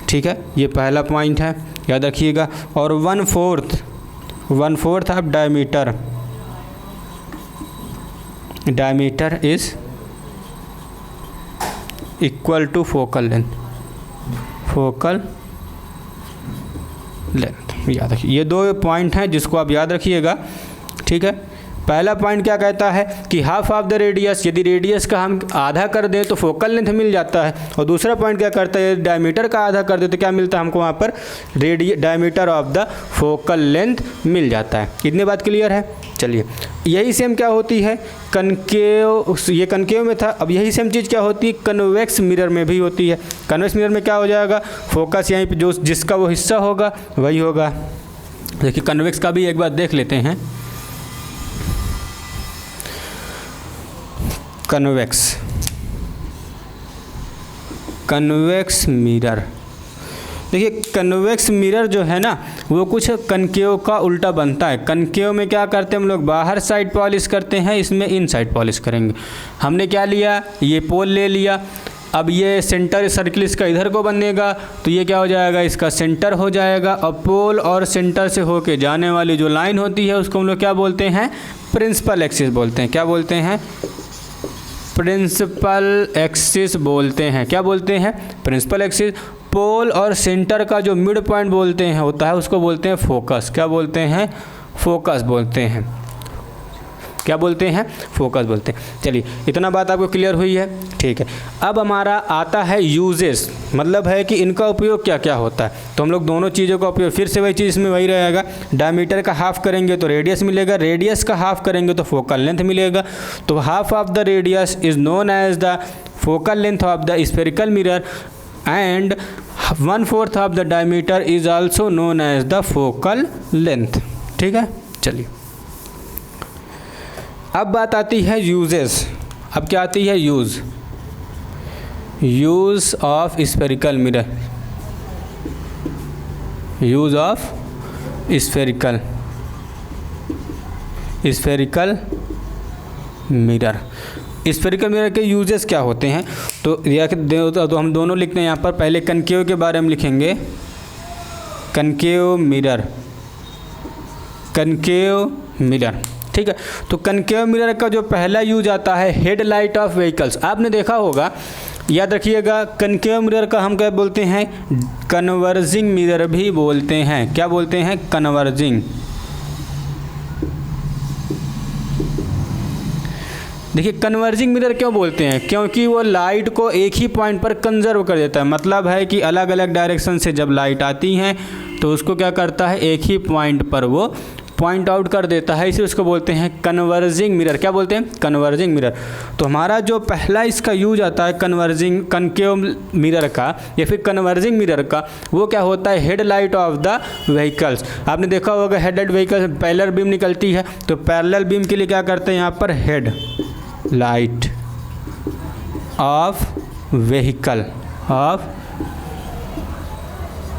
Speaker 1: ठीक है, ये पहला पॉइंट है, याद रखिएगा। और 1/4 of diameter is equal to focal length. Focal length याद रखिए, ये दो पॉइंट हैं जिसको आप याद रखिएगा, ठीक है। पहला पॉइंट क्या कहता है कि हाफ ऑफ द रेडियस, यदि रेडियस का हम आधा कर दें तो फोकल लेंथ मिल जाता है। और दूसरा पॉइंट क्या करता है, यदि डायमीटर का आधा कर दें तो क्या मिलता है हमको, वहाँ पर diameter of the focal length मिल जाता है। इतनी बात क्लियर है। चलिए, यही सेम क्या होती है कनकेव, ये कनकेव में था। अब यही सेम चीज़ क्या होती है कन्वेक्स मिरर में भी होती है। कन्वेक्स मिरर में क्या हो जाएगा, फोकस यहीं पर जो जिसका वो हिस्सा होगा वही होगा। देखिए कन्वेक्स का भी एक बार देख लेते हैं। कन्वेक्स मिरर, देखिए कन्वेक्स मिरर जो है ना वो कुछ कनकेव का उल्टा बनता है। कनकेव में क्या करते हैं हम लोग, बाहर साइड पॉलिश करते हैं, इसमें इन साइड पॉलिश करेंगे। हमने क्या लिया, ये पोल ले लिया। अब ये सेंटर सर्किल इसका इधर को बनेगा तो ये क्या हो जाएगा, इसका सेंटर हो जाएगा। और पोल और सेंटर से होके जाने वाली जो लाइन होती है उसको हम लोग क्या बोलते हैं, प्रिंसिपल एक्सिस बोलते हैं। क्या बोलते हैं, प्रिंसिपल एक्सिस बोलते हैं। क्या बोलते हैं, प्रिंसिपल एक्सिस। पोल और सेंटर का जो मिड पॉइंट बोलते हैं होता है उसको बोलते हैं फोकस। क्या बोलते हैं, फोकस बोलते हैं। क्या बोलते हैं, फोकस बोलते हैं। चलिए इतना बात आपको क्लियर हुई है, ठीक है। अब हमारा आता है यूजेस, मतलब है कि इनका उपयोग क्या क्या होता है। तो हम लोग दोनों चीज़ों का उपयोग, फिर से वही चीज़ इसमें वही रहेगा, डायमीटर का हाफ करेंगे तो रेडियस मिलेगा, रेडियस का हाफ करेंगे तो फोकल लेंथ मिलेगा। तो half of the radius is known as the focal length of the spherical mirror and 1/4 of the diameter is also known as the focal length, ठीक है। चलिए अब बात आती है यूजेस। अब क्या आती है? Use of spherical mirror, use of spherical mirror. Spherical mirror के यूजेस क्या होते हैं? तो हम दोनों लिखते हैं यहाँ पर। पहले कनकेव के बारे में लिखेंगे, कनकेव मिरर, ठीक है। तो कनकेव मिरर का जो पहला यूज आता है, हेडलाइट ऑफ व्हीकल्स। आपने देखा होगा, याद रखिएगा, कनकेव मिरर का हम क्या बोलते हैं? कन्वर्जिंग मिरर भी बोलते हैं। क्या बोलते हैं? कन्वर्जिंग। देखिए, कन्वर्जिंग मिरर क्यों बोलते हैं? क्योंकि वो लाइट को एक ही पॉइंट पर कंजर्व कर देता है। मतलब है कि अलग अलग डायरेक्शन से जब लाइट आती हैं तो उसको क्या करता है? एक ही पॉइंट पर वो पॉइंट आउट कर देता है, इसलिए उसको बोलते हैं कन्वर्जिंग मिरर। क्या बोलते हैं? Converging mirror. तो हमारा जो पहला इसका यूज आता है कनकेव मिरर का या फिर कन्वर्जिंग मिरर का, वो क्या होता है? Headlight of the vehicles. आपने देखा होगा हेडलाइट व्हीकल पैरेलल बीम निकलती है, तो पैरेलल बीम के लिए क्या करते हैं? यहाँ पर हेड लाइट ऑफ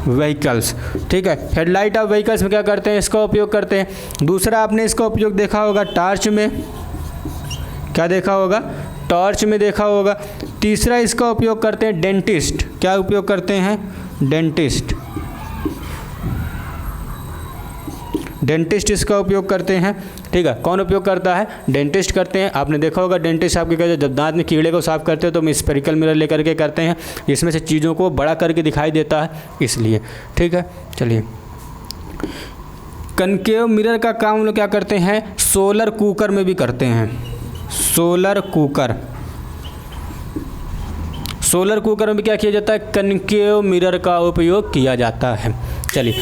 Speaker 1: व्हीकल्स, ठीक है। हेडलाइट ऑफ व्हीकल्स में क्या करते हैं? इसका उपयोग करते हैं। दूसरा आपने इसका उपयोग देखा होगा टॉर्च में। क्या देखा होगा? टॉर्च में देखा होगा। तीसरा इसका उपयोग करते हैं डेंटिस्ट। क्या उपयोग करते हैं? डेंटिस्ट इसका उपयोग करते हैं, ठीक है। कौन उपयोग करता है? डेंटिस्ट करते हैं। आपने देखा होगा डेंटिस्ट आपके कहते हैं जब दांत में कीड़े को साफ करते हैं तो हम स्फेरिकल मिरर लेकर के करते हैं, इसमें से चीज़ों को बड़ा करके दिखाई देता है इसलिए, ठीक है। चलिए, कनकेव मिरर का काम हम लोग क्या करते हैं? सोलर कुकर में भी करते हैं। सोलर कुकर में भी क्या किया जाता है? कनकेव मिरर का उपयोग किया जाता है। चलिए,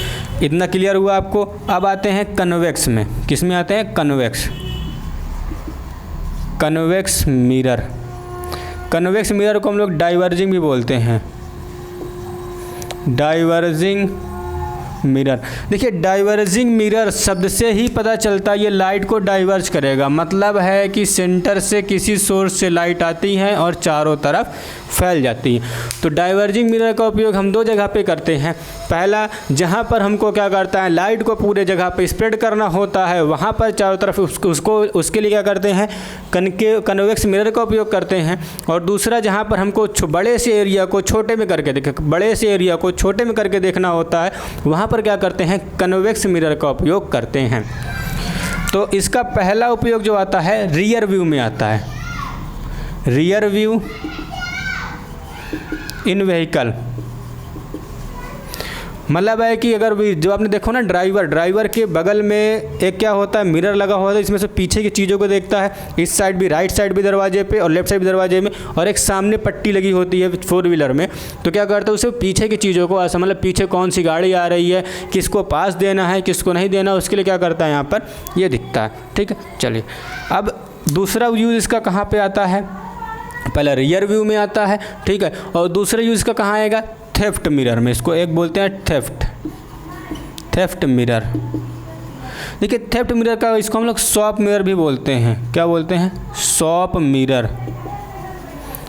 Speaker 1: इतना क्लियर हुआ आपको। अब आते हैं कन्वेक्स में। किस में आते हैं? Convex mirror. कन्वेक्स मिरर को हम लोग डाइवर्जिंग भी बोलते हैं। Diverging mirror. देखिए, डाइवर्जिंग मिरर शब्द से ही पता चलता है ये लाइट को डाइवर्ज करेगा। मतलब है कि सेंटर से किसी सोर्स से लाइट आती है और चारों तरफ फैल जाती है। तो डाइवर्जिंग मिरर का उपयोग हम दो जगह पे करते हैं। पहला, जहाँ पर हमको क्या करता है? लाइट को पूरे जगह पे स्प्रेड करना होता है, वहाँ पर चारों तरफ उसके लिए क्या करते हैं? कन्वेक्स मिरर का उपयोग करते हैं। और दूसरा, जहाँ पर हमको बड़े से एरिया को छोटे में करके देखना होता है, वहाँ पर क्या करते हैं? कन्वेक्स मिरर का उपयोग करते हैं। तो इसका पहला उपयोग जो आता है रियर व्यू में आता है। रियर व्यू इन व्हीकल, मतलब है कि अगर जो आपने देखो ना ड्राइवर के बगल में एक क्या होता है? मिरर लगा हुआ है, इसमें से पीछे की चीज़ों को देखता है। इस साइड भी, राइट साइड भी दरवाजे पे और लेफ्ट साइड भी दरवाजे में, और एक सामने पट्टी लगी होती है 4 व्हीलर में। तो क्या करता है? उसे पीछे की चीज़ों को मतलब पीछे कौन सी गाड़ी आ रही है, किसको पास देना है, किसको नहीं देना, उसके लिए क्या करता है? यहाँ पर ये दिखता है, ठीक है। चलिए, अब दूसरा यूज़ इसका कहाँ पर आता है? पहला रियर व्यू में आता है, ठीक है। और दूसरा यूज़ का कहाँ आएगा? थेफ्ट मिरर में। इसको एक बोलते हैं थेफ्ट मिरर। देखिए, थेफ्ट मिरर का इसको हम लोग शॉप मिरर भी बोलते हैं। क्या बोलते हैं? Shop mirror.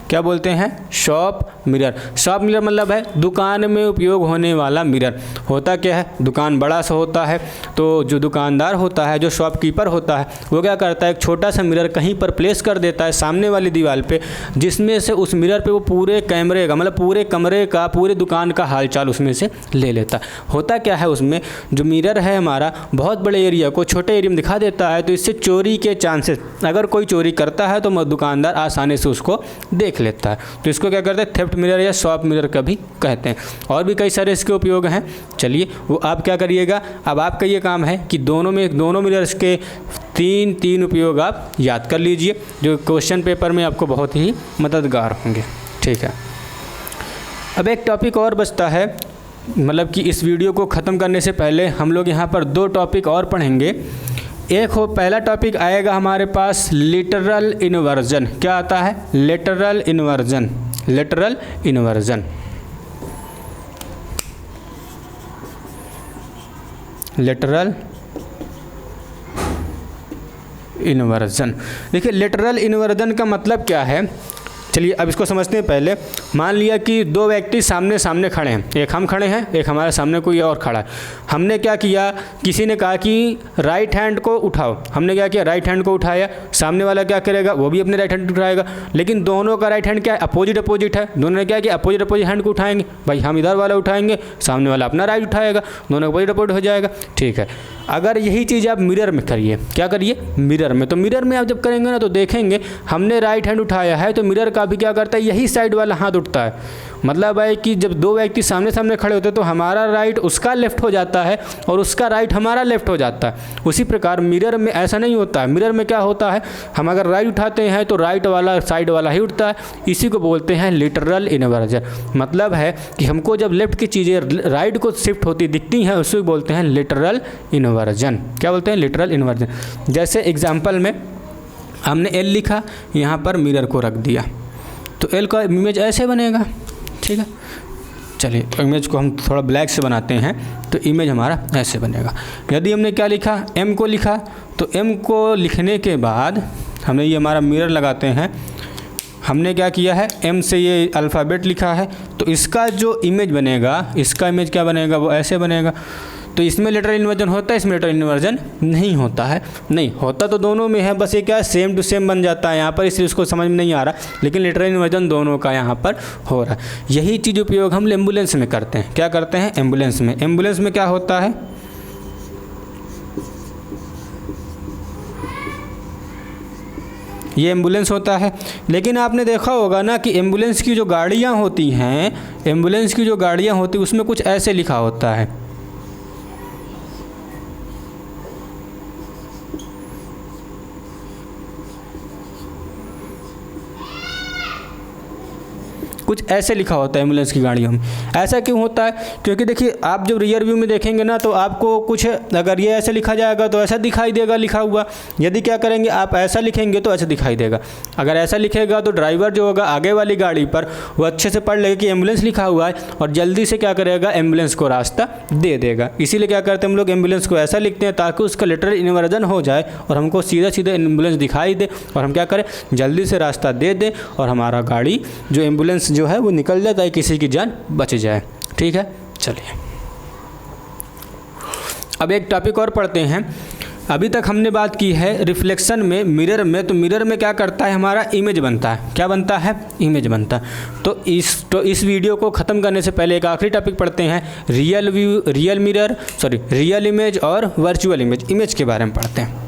Speaker 1: क्या बोलते हैं? Shop mirror. शॉप मिरर मतलब है दुकान में उपयोग होने वाला मिरर। होता क्या है? दुकान बड़ा सा होता है, तो जो दुकानदार होता है, जो शॉपकीपर होता है, वो क्या करता है? एक छोटा सा मिरर कहीं पर प्लेस कर देता है सामने वाली दीवार पे, जिसमें से उस मिरर पे वो पूरे कैमरे का, मतलब पूरे कमरे का, पूरे दुकान का हालचाल उसमें से ले लेता है। होता क्या है? उसमें जो मिरर है हमारा, बहुत बड़े एरिया को छोटे एरिया में दिखा देता है, तो इससे चोरी के चांसेस, अगर कोई चोरी करता है तो दुकानदार आसानी से उसको देख लेता है। तो इसको क्या करते हैं? थेफ्ट मिरर या शॉप मिरर का भी कहते हैं। और भी कई सारे इसके उपयोग हैं। चलिए, वो आप क्या करिएगा, अब आपका ये काम है कि दोनों मिरर्स के तीन उपयोग आप याद कर लीजिए, जो क्वेश्चन पेपर में आपको बहुत ही मददगार होंगे, ठीक है। अब एक टॉपिक और बचता है, मतलब कि इस वीडियो को ख़त्म करने से पहले हम लोग यहाँ पर 2 टॉपिक और पढ़ेंगे। पहला टॉपिक आएगा हमारे पास लिटरल इन्वर्जन। क्या आता है? Literal inversion. इन्वर्जन। देखिए लेटरल इन्वर्जन का मतलब क्या है, चलिए अब इसको समझते हैं। पहले मान लिया कि दो व्यक्ति सामने सामने खड़े हैं, एक हम खड़े हैं, एक हमारे सामने कोई और खड़ा है। हमने क्या किया, किसी ने कहा कि राइट हैंड को उठाओ, हमने क्या किया, राइट हैंड को उठाया। सामने वाला क्या करेगा, वो भी अपने राइट हैंड उठाएगा, लेकिन दोनों का राइट हैंड क्या है, अपोजिट है। दोनों ने क्या किया, अपोजिट हैंड को उठाएंगे। भाई हम इधर वाला उठाएंगे, सामने वाला अपना राइट उठाएगा, दोनों अपोजिट हो जाएगा। ठीक है, अगर यही चीज़ आप मिरर में करिए, क्या करिए, मिरर में, तो मिरर में आप जब करेंगे ना तो देखेंगे हमने राइट हैंड उठाया है तो मिरर का भी क्या करता है, यही साइड वाला हाथ उठता है। मतलब है कि जब दो व्यक्ति सामने सामने खड़े होते हैं तो हमारा राइट उसका लेफ्ट हो जाता है और उसका राइट हमारा लेफ्ट हो जाता है। उसी प्रकार मिरर में ऐसा नहीं होता है। मिरर में क्या होता है, हम अगर राइट उठाते हैं तो राइट वाला साइड वाला ही उठता है। इसी को बोलते हैं लिटरल इन्वर्जन। मतलब है कि हमको जब लेफ्ट की चीज़ें राइट को शिफ्ट होती दिखती हैं उसे बोलते हैं लिटरल इन्वर्जन। क्या बोलते हैं, लिटरल इन्वर्जन। जैसे एग्जाम्पल में हमने एल लिखा, यहाँ पर मिरर को रख दिया तो एल का इमेज ऐसे बनेगा। ठीक है, चलिए इमेज को हम थोड़ा ब्लैक से बनाते हैं तो इमेज हमारा ऐसे बनेगा। यदि हमने क्या लिखा, एम को लिखा, तो एम को लिखने के बाद हमने ये हमारा मिरर लगाते हैं, हमने क्या किया है, एम से ये अल्फ़ाबेट लिखा है तो इसका जो इमेज बनेगा, इसका इमेज क्या बनेगा, वो ऐसे बनेगा। तो इसमें लिटरल इन्वर्जन होता है, इसमें लिटरल इन्वर्जन नहीं होता है। नहीं होता तो दोनों में है, बस ये क्या सेम टू सेम बन जाता है यहाँ पर, इसलिए उसको समझ में नहीं आ रहा, लेकिन लिटरल इन्वर्जन दोनों का यहाँ पर हो रहा है। यही चीज़ उपयोग हम एम्बुलेंस में करते हैं। क्या करते हैं, एम्बुलेंस में। एम्बुलेंस में क्या होता है, ये एम्बुलेंस होता है। लेकिन आपने देखा होगा ना कि एम्बुलेंस की जो गाड़ियाँ होती हैं, एम्बुलेंस की जो गाड़ियाँ होती हैं उसमें कुछ ऐसे लिखा होता है, कुछ ऐसे लिखा होता है एम्बुलेंस की गाड़ियों में। ऐसा क्यों होता है, क्योंकि देखिए आप जब रियर व्यू में देखेंगे ना तो आपको कुछ, अगर ये ऐसे लिखा जाएगा तो ऐसा दिखाई देगा लिखा हुआ। यदि क्या करेंगे, आप ऐसा लिखेंगे तो ऐसा दिखाई देगा। अगर ऐसा लिखेगा तो ड्राइवर जो होगा आगे वाली गाड़ी पर वो अच्छे से पढ़ लेगा कि एम्बुलेंस लिखा हुआ है और जल्दी से क्या करेगा, एम्बुलेंस को रास्ता दे देगा। इसीलिए क्या करते हैं हम लोग, एम्बुलेंस को ऐसा लिखते हैं ताकि उसका लिटरल इन्वर्जन हो जाए और हमको सीधा सीधा एम्बुलेंस दिखाई दे और हम क्या करें, जल्दी से रास्ता दे दें और हमारा गाड़ी जो एम्बुलेंस जो है वो निकल जाता है, किसी की जान बच जाए। ठीक है, चलिए अब एक टॉपिक और पढ़ते हैं। अभी तक हमने बात की है रिफ्लेक्शन में, मिरर में। तो मिरर में क्या करता है, हमारा इमेज बनता है। क्या बनता है, इमेज बनता है। तो इस वीडियो को ख़त्म करने से पहले एक आखिरी टॉपिक पढ़ते हैं, real view, real mirror, real image और वर्चुअल इमेज। इमेज के बारे में पढ़ते हैं।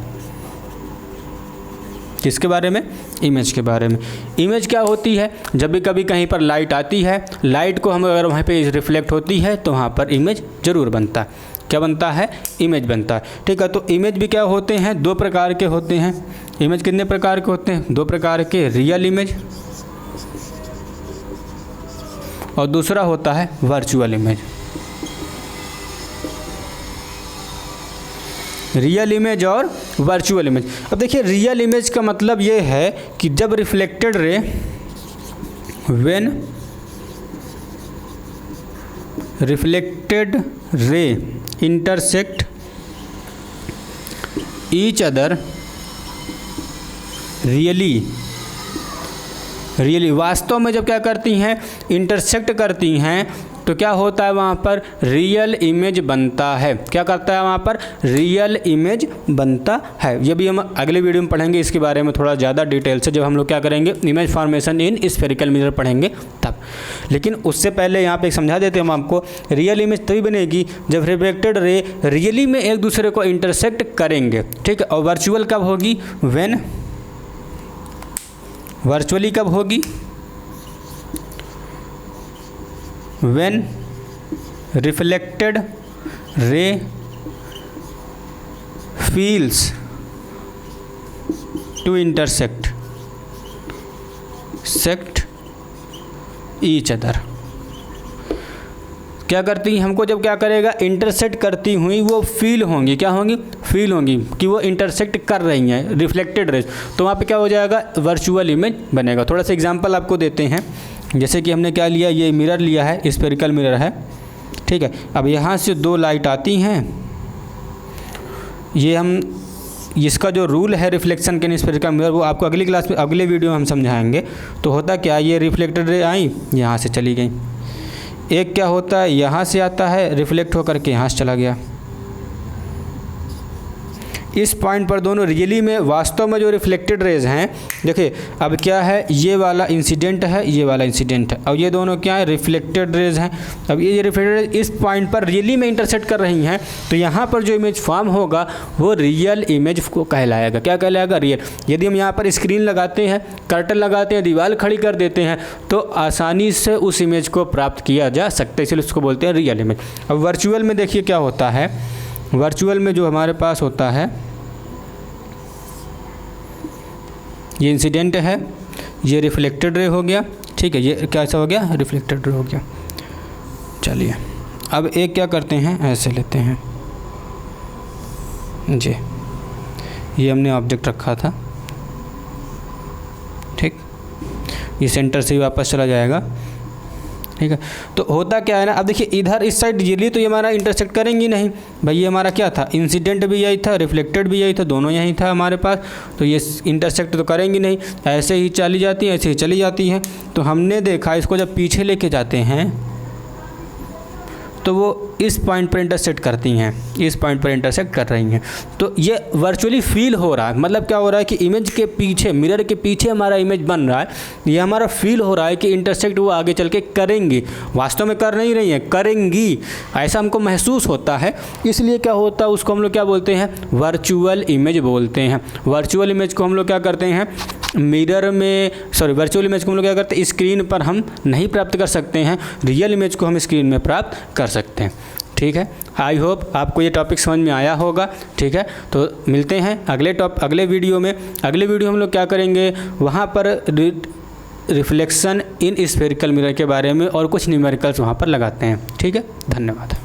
Speaker 1: किसके बारे में, इमेज के बारे में। इमेज क्या होती है, जब भी कभी कहीं पर लाइट आती है, लाइट को हम अगर वहाँ पे रिफ्लेक्ट होती है तो वहाँ पर इमेज ज़रूर बनता है। क्या बनता है, इमेज बनता है। ठीक है, तो इमेज भी क्या होते हैं, दो प्रकार के होते हैं। इमेज कितने प्रकार के होते हैं, दो प्रकार के, रियल इमेज और दूसरा होता है वर्चुअल इमेज। रियल इमेज और वर्चुअल इमेज। अब देखिए रियल इमेज का मतलब ये है कि जब reflected ray, when reflected ray intersect each other really वास्तव में जब क्या करती हैं, इंटरसेक्ट करती हैं तो क्या होता है, वहाँ पर रियल इमेज बनता है। क्या करता है, वहाँ पर रियल इमेज बनता है। ये भी हम अगले वीडियो में पढ़ेंगे इसके बारे में थोड़ा ज़्यादा डिटेल से, जब हम लोग क्या करेंगे, image formation in spherical mirror पढ़ेंगे तब। लेकिन उससे पहले यहाँ पे समझा देते हैं हम आपको, रियल इमेज तभी बनेगी जब रिफ्लेक्टेड रे रियली में एक दूसरे को इंटरसेक्ट करेंगे। ठीक है, और वर्चुअल कब होगी, व्हेन, वर्चुअली कब होगी, when reflected ray fails to intersect each other। क्या करती हैं, हमको जब क्या करेगा, इंटरसेक्ट करती हुई वो फील होंगी। क्या होंगी, फील होंगी कि वो इंटरसेक्ट कर रही हैं रिफ्लेक्टेड रेज। तो वहाँ पे क्या हो जाएगा, वर्चुअल इमेज बनेगा। थोड़ा सा एग्जांपल आपको देते हैं। जैसे कि हमने क्या लिया, ये मिरर लिया है, स्फेरिकल मिरर है। ठीक है, अब यहाँ से दो लाइट आती हैं, ये हम इसका जो रूल है रिफ्लेक्शन के इन स्फेरिकल मिरर वो आपको अगली क्लास में अगले वीडियो में हम समझाएंगे। तो होता क्या, ये रिफ्लेक्टेड रे आई यहाँ से चली गई, एक क्या होता है यहाँ से आता है रिफ्लेक्ट होकर के यहाँ से चला गया। इस पॉइंट पर दोनों रियली में वास्तव में जो रिफ्लेक्टेड रेज हैं, देखिए अब क्या है, ये वाला इंसिडेंट है, ये वाला इंसिडेंट है, और ये दोनों क्या है, रिफ्लेक्टेड रेज हैं। अब ये रिफ्लेक्टेड रेज इस पॉइंट पर रियली में इंटरसेक्ट कर रही हैं, तो यहाँ पर जो इमेज फॉर्म होगा वो रियल इमेज को कहलाएगा। क्या कहलाएगा, रियल। यदि हम यहाँ पर स्क्रीन लगाते हैं, कर्टन लगाते हैं, दीवार खड़ी कर देते हैं, तो आसानी से उस इमेज को प्राप्त किया जा सकता है, इसलिए उसको बोलते हैं रियल इमेज। अब वर्चुअल में देखिए क्या होता है, वर्चुअल में जो हमारे पास होता है, ये इंसिडेंट है, ये रिफ्लेक्टेड रे हो गया, ठीक है, ये कैसा हो गया, रिफ्लेक्टेड रे हो गया। चलिए अब एक क्या करते हैं, ऐसे लेते हैं जी, ये हमने ऑब्जेक्ट रखा था, ठीक, ये सेंटर से ही वापस चला जाएगा, ठीक है। तो होता क्या है ना, अब देखिए इधर इस साइड रियली तो ये हमारा इंटरसेक्ट करेंगी नहीं भाई, ये हमारा क्या था, इंसिडेंट भी यही था, रिफ्लेक्टेड भी यही था, दोनों यही था हमारे पास, तो ये इंटरसेक्ट तो करेंगी नहीं, ऐसे ही चली जाती हैं, ऐसे ही चली जाती हैं। तो हमने देखा इसको जब पीछे लेके जाते हैं तो वो इस पॉइंट पर इंटरसेक्ट करती हैं, इस पॉइंट पर इंटरसेक्ट कर रही हैं। तो ये वर्चुअली फील हो रहा है, मतलब क्या हो रहा है कि इमेज के पीछे, मिरर के पीछे हमारा इमेज बन रहा है, ये हमारा फील हो रहा है कि इंटरसेक्ट वो आगे चल के करेंगी, वास्तव में कर नहीं रही हैं, करेंगी, ऐसा हमको महसूस होता है। इसलिए क्या होता है, उसको हम लोग क्या बोलते हैं, वर्चुअल इमेज बोलते हैं। वर्चुअल इमेज को हम लोग क्या करते हैं, मिरर में, सॉरी, वर्चुअल इमेज को हम लोग क्या करते हैं, स्क्रीन पर हम नहीं प्राप्त कर सकते हैं, रियल इमेज को हम स्क्रीन में प्राप्त कर सकते हैं। ठीक है, आई होप आपको ये टॉपिक समझ में आया होगा। ठीक है, तो मिलते हैं अगले वीडियो में। अगले वीडियो हम लोग क्या करेंगे, वहाँ पर रिफ्लेक्शन इन स्फेरिकल मिरर के बारे में और कुछ न्यूमेरिकल्स वहाँ पर लगाते हैं। ठीक है, धन्यवाद।